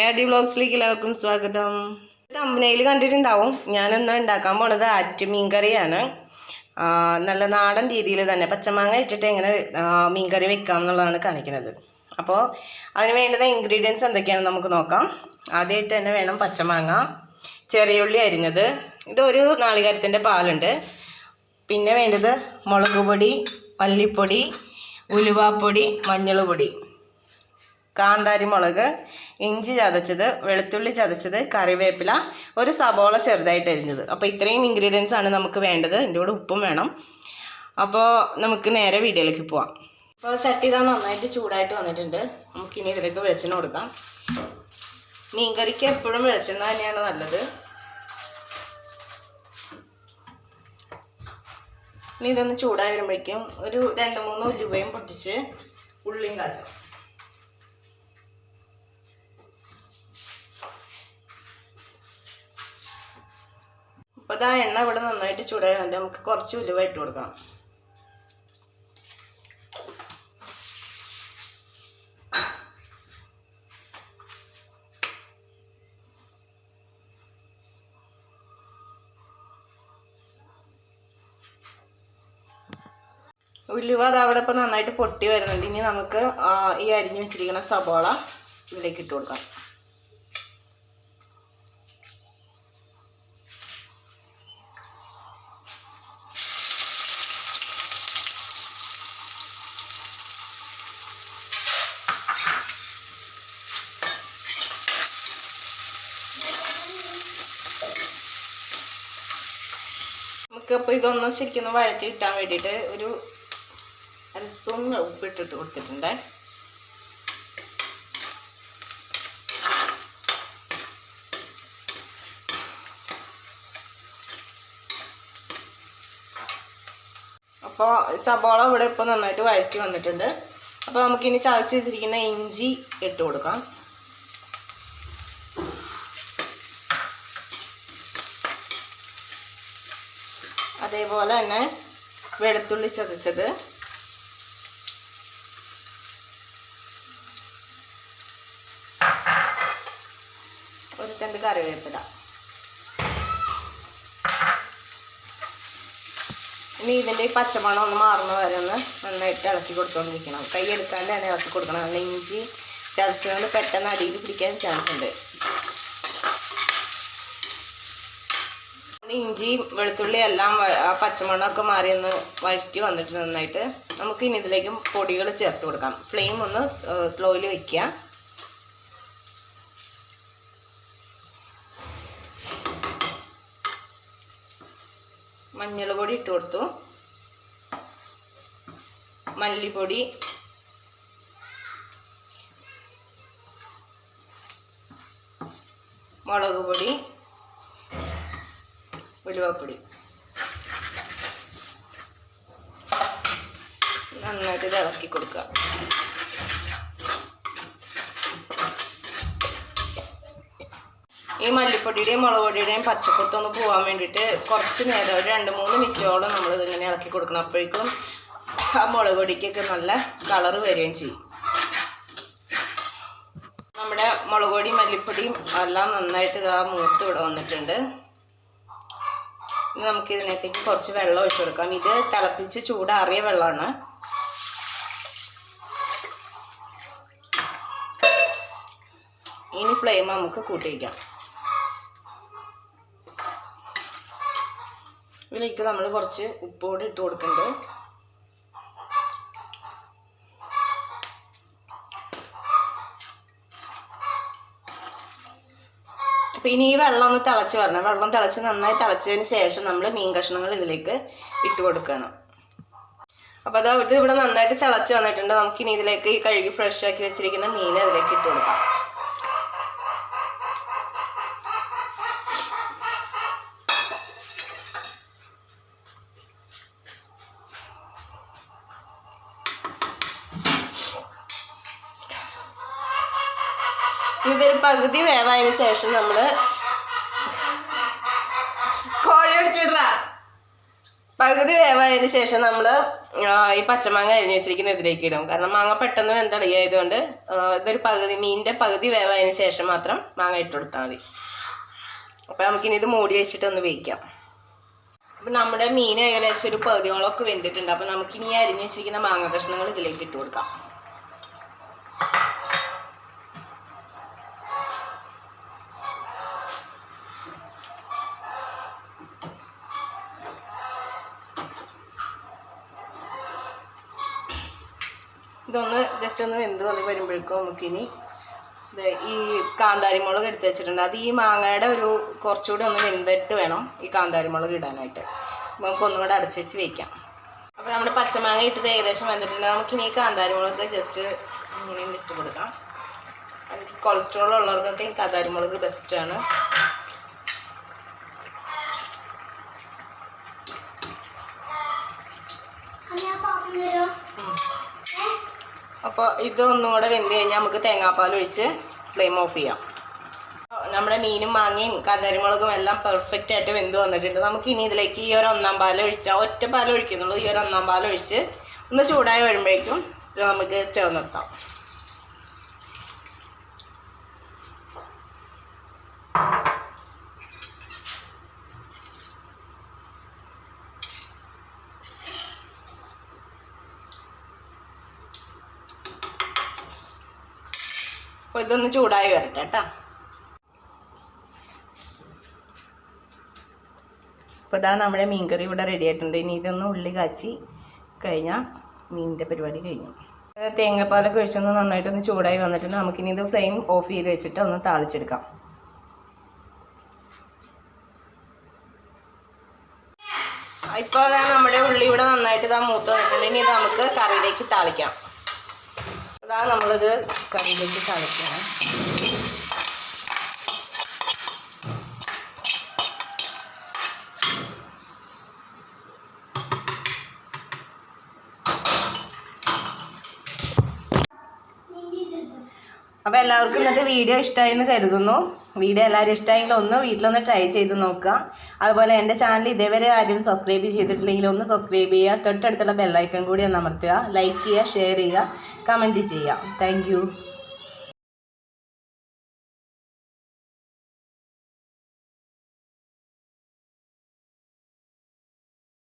ARD വ്ളോഗ്സിലേക്ക് എല്ലാവർക്കും സ്വാഗതം. തമ്പനയിൽ കണ്ടിട്ടുണ്ടാവും, ഞാനിന്ന് ഉണ്ടാക്കാൻ പോണത് മീൻകറിയാണ്. നല്ല നാടൻ രീതിയിൽ തന്നെ പച്ചമാങ്ങ ഇട്ടിട്ട് എങ്ങനെ മീൻകറി വെക്കാം എന്നുള്ളതാണ് കാണിക്കുന്നത്. അപ്പോൾ അതിന് വേണ്ടുന്ന ഇൻഗ്രീഡിയൻസ് എന്തൊക്കെയാണെന്ന് നമുക്ക് നോക്കാം. ആദ്യമായിട്ട് തന്നെ വേണം പച്ചമാങ്ങ, ചെറിയുള്ളി അരിഞ്ഞത്, ഇതൊരു നാളികേരത്തിൻ്റെ പാലുണ്ട്. പിന്നെ വേണ്ടത് മുളക് പൊടി, മല്ലിപ്പൊടി, ഉലുവാപ്പൊടി, മഞ്ഞൾ പൊടി, കാന്താരി മുളക്, ഇഞ്ചി ചതച്ചത്, വെളുത്തുള്ളി ചതച്ചത്, കറിവേപ്പില, ഒരു സബോള ചെറുതായിട്ട് അരിഞ്ഞത്. അപ്പോൾ ഇത്രയും ഇൻഗ്രീഡിയൻസ് ആണ് നമുക്ക് വേണ്ടത്. ഇതിൻ്റെ കൂടെ ഉപ്പും വേണം. അപ്പോൾ നമുക്ക് നേരെ വീഡിയോയിലേക്ക് പോവാം. അപ്പോൾ ചട്ടി ഇതാ നന്നായിട്ട് ചൂടായിട്ട് വന്നിട്ടുണ്ട്. നമുക്കിനി ഇതിലേക്ക് വെളിച്ചെണ്ണ കൊടുക്കാം. മീൻകറിക്ക് എപ്പോഴും വെളിച്ചെണ്ണ തന്നെയാണ് നല്ലത്. ഇനി ഇതൊന്ന് ചൂടായി വരുമ്പോഴേക്കും ഒരു 2-3 ഉലുവയും പൊട്ടിച്ച് ഉള്ളിയും കാച്ചാം. അപ്പോൾ ഇതാ എണ്ണ ഇവിടെ നന്നായിട്ട് ചൂടായതുകൊണ്ട് നമുക്ക് കുറച്ച് ഉലുവ ഇട്ട് കൊടുക്കാം. ഉലുവ അത് അവിടെ ഇപ്പോൾ നന്നായിട്ട് പൊട്ടി വരുന്നുണ്ട്. ഇനി നമുക്ക് ഈ അരിഞ്ഞു വെച്ചിരിക്കുന്ന സബോള ഇതിലേക്ക് ഇട്ട് കൊടുക്കാം. നമുക്കപ്പോൾ ഇതൊന്ന് ശരിക്കും വഴറ്റി കിട്ടാൻ വേണ്ടിയിട്ട് ഒരു 1 സ്പൂൺ ഉപ്പിട്ടിട്ട് കൊടുത്തിട്ടുണ്ട്. അപ്പോൾ സബോള ഇവിടെ ഇപ്പോൾ നന്നായിട്ട് വഴറ്റി വന്നിട്ടുണ്ട്. അപ്പോൾ നമുക്കിനി ചതച്ച് വെച്ചിരിക്കുന്ന ഇഞ്ചി ഇട്ട് കൊടുക്കാം. അതേപോലെ തന്നെ വെളുത്തുള്ളി ചതച്ചത്, ഒരു തണ്ട് കറിവേപ്പില. ഇനി ഇതിൻ്റെ ഈ പച്ചമണം ഒന്ന് മാറുന്ന വരെ ഒന്ന് നന്നായിട്ട് ഇളക്കി കൊടുത്തുകൊണ്ടിരിക്കണം. കൈ എടുക്കാണ്ട് തന്നെ ഇളക്കി കൊടുക്കണം. കാരണം ഇഞ്ചി ചതച്ചുകൊണ്ട് പെട്ടെന്ന് അടിയിൽ പിടിക്കാൻ ചാൻസ് ഉണ്ട്. ഇഞ്ചിയും വെളുത്തുള്ളി എല്ലാം പച്ചമണ്ണൊക്കെ മാറി ഒന്ന് വഴറ്റി വന്നിട്ട് നന്നായിട്ട് നമുക്ക് ഇനി ഇതിലേക്ക് പൊടികൾ ചേർത്ത് കൊടുക്കാം. ഫ്ലെയിം ഒന്ന് സ്ലോയിൽ വയ്ക്കുക. മഞ്ഞൾ പൊടി ഇട്ട് കൊടുത്തു, മല്ലിപ്പൊടി, മുളക് പൊടി, ഉലുവാപ്പൊടി. നന്നായിട്ട് ഇത് ഇളക്കി കൊടുക്കുക. ഈ മല്ലിപ്പൊടിയുടെയും മുളക് പൊടിയുടെയും പച്ചക്കുത്തൊന്ന് പോകാൻ വേണ്ടിയിട്ട് കുറച്ച് നേരം ഒരു 2-3 മിനിറ്റോളം നമ്മളിതിങ്ങനെ ഇളക്കി കൊടുക്കണം. അപ്പോഴേക്കും ആ മുളക് പൊടിക്കൊക്കെ നല്ല കളറ് വരികയും ചെയ്യും. നമ്മുടെ മുളക് പൊടിയും മല്ലിപ്പൊടിയും എല്ലാം നന്നായിട്ട് ഇതാ മൂത്ത് ഇവിടെ വന്നിട്ടുണ്ട്. ഇനി നമുക്ക് ഇതിനകത്തേക്ക് കുറച്ച് വെള്ളം ഒഴിച്ചു കൊടുക്കാം. ഇത് തിളപ്പിച്ച് ചൂടാറിയ വെള്ളമാണ്. ഇനി ഫ്ലെയിം നമുക്ക് കൂട്ടി വയ്ക്കാം. ഇതിലേക്ക് നമ്മൾ കുറച്ച് ഉപ്പ് കൂടി ഇട്ട് കൊടുക്കുന്നുണ്ട്. അപ്പോൾ ഇനി ഈ വെള്ളം ഒന്ന് തിളച്ച് വരണം. വെള്ളം തിളച്ച് നന്നായി തിളച്ചതിന് ശേഷം നമ്മൾ മീൻ കഷ്ണങ്ങൾ ഇതിലേക്ക് ഇട്ട് കൊടുക്കണം. അപ്പോൾ അത് ഇവിടെ നന്നായിട്ട് തിളച്ച് വന്നിട്ടുണ്ട്. നമുക്കിനി ഇതിലേക്ക് ഈ കഴുകി ഫ്രഷ് ആക്കി വെച്ചിരിക്കുന്ന മീൻ അതിലേക്ക് ഇട്ട് കൊടുക്കാം. ഇതൊരു പകുതി വേവായതിനു ശേഷം നമ്മൾ കോഴി അടിച്ചിടാ പകുതി വേവായതിന് ശേഷം നമ്മൾ ഈ പച്ചമാങ്ങ അരിഞ്ഞ് വെച്ചിരിക്കുന്ന ഇതിലേക്ക് ഇടും. കാരണം മാങ്ങ പെട്ടെന്ന് വെന്തളിയായതുകൊണ്ട് ഇതൊരു മീനിൻ്റെ പകുതി വേവായതിന് ശേഷം മാത്രം മാങ്ങ ഇട്ട് കൊടുത്താൽ മതി. അപ്പോൾ നമുക്കിനി ഇത് മൂടി വെച്ചിട്ടൊന്ന് വേവിക്കാം. അപ്പം നമ്മുടെ മീൻ ഏകദേശം ഒരു പകുതിയോളമൊക്കെ വെന്തിട്ടുണ്ട്. അപ്പം നമുക്കിനി അരിഞ്ഞ് വെച്ചിരിക്കുന്ന മാങ്ങ കഷ്ണങ്ങൾ ഇതിലേക്ക് ഇട്ട് കൊടുക്കാം. ഇതൊന്ന് ജസ്റ്റ് ഒന്ന് വെന്ത് വന്ന് വരുമ്പോഴേക്കും നമുക്കിനി ഈ കാന്താരിമുളക് എടുത്ത് വെച്ചിട്ടുണ്ട്. അത് ഈ മാങ്ങയുടെ ഒരു കുറച്ചുകൂടി ഒന്ന് വെന്തിട്ട് വേണം ഈ കാന്താരിമുളക് ഇടാനായിട്ട്. നമുക്കൊന്നും കൂടെ അടച്ച് വെച്ച് വയ്ക്കാം. അപ്പോൾ നമ്മുടെ പച്ചമാങ്ങ ഇട്ടത് ഏകദേശം വെന്തിട്ടുണ്ട്. നമുക്കിനി ഈ കാന്താരിമുളക് ജസ്റ്റ് ഇങ്ങനെ ഇട്ട് കൊടുക്കാം. കൊളസ്ട്രോൾ ഉള്ളവർക്കൊക്കെ ഈ കാന്താരിമുളക് ബെസ്റ്റാണ്. അപ്പോൾ ഇതൊന്നും കൂടെ വെന്ത് കഴിഞ്ഞാൽ നമുക്ക് തേങ്ങാപ്പാൽ ഒഴിച്ച് ഫ്ലെയിം ഓഫ് ചെയ്യാം. നമ്മുടെ മീനും മാങ്ങയും കാന്താരിമുളകും എല്ലാം പെർഫെക്റ്റ് ആയിട്ട് വെന്ത് വന്നിട്ടുണ്ട്. നമുക്ക് ഇനി ഇതിലേക്ക് ഈ ഒരു ഒന്നാം പാൽ ഒഴിച്ചാൽ ഒറ്റ പാൽ ഒഴിക്കുന്നുള്ളൂ. ഈ ഒരു ഒന്നാം പാൽ ഒഴിച്ച് ഒന്ന് ചൂടായി വരുമ്പോഴേക്കും നമുക്ക് സ്റ്റവ് നിർത്താം. അപ്പോൾ ഇതൊന്ന് ചൂടായി വരട്ടെ കേട്ടോ. അപ്പോൾ ഇതാ നമ്മുടെ മീൻകറി ഇവിടെ റെഡി ആയിട്ടുണ്ട്. ഇനി ഇതൊന്ന് ഉള്ളി കാച്ചി കഴിഞ്ഞാൽ മീനിൻ്റെ പരിപാടി കഴിഞ്ഞു. തേങ്ങാപ്പാലൊക്കെ ഒഴിച്ചൊന്ന് നന്നായിട്ടൊന്ന് ചൂടായി വന്നിട്ടുണ്ട്. നമുക്കിനി ഇത് ഫ്ലെയിം ഓഫ് ചെയ്ത് വെച്ചിട്ട് ഒന്ന് താളിച്ചെടുക്കാം. ഇപ്പോൾ അതാ നമ്മുടെ ഉള്ളി ഇവിടെ നന്നായിട്ട് ഇതാ മൂത്ത് വന്നിട്ടുണ്ട്. ഇനി ഇത് നമുക്ക് കറിയിലേക്ക് താളിക്കാം. അതാ നമ്മളിത് കറിയിലേക്ക് താളിക്കണം. അപ്പോൾ എല്ലാവർക്കും ഇന്നത്തെ വീഡിയോ ഇഷ്ടമായി എന്ന് കരുതുന്നു. വീഡിയോ എല്ലാവരും ഇഷ്ടമായെങ്കിൽ ഒന്ന് വീട്ടിലൊന്ന് ട്രൈ ചെയ്ത് നോക്കുക. അതുപോലെ എൻ്റെ ചാനൽ ഇതേവരെ ആരും സബ്സ്ക്രൈബ് ചെയ്തിട്ടില്ലെങ്കിൽ ഒന്ന് സബ്സ്ക്രൈബ് ചെയ്യുക. തൊട്ടടുത്തുള്ള ബെല്ലൈക്കൺ കൂടി ഒന്ന് അമർത്തുക. ലൈക്ക് ചെയ്യുക, ഷെയർ ചെയ്യുക, കമൻറ്റ് ചെയ്യുക. താങ്ക്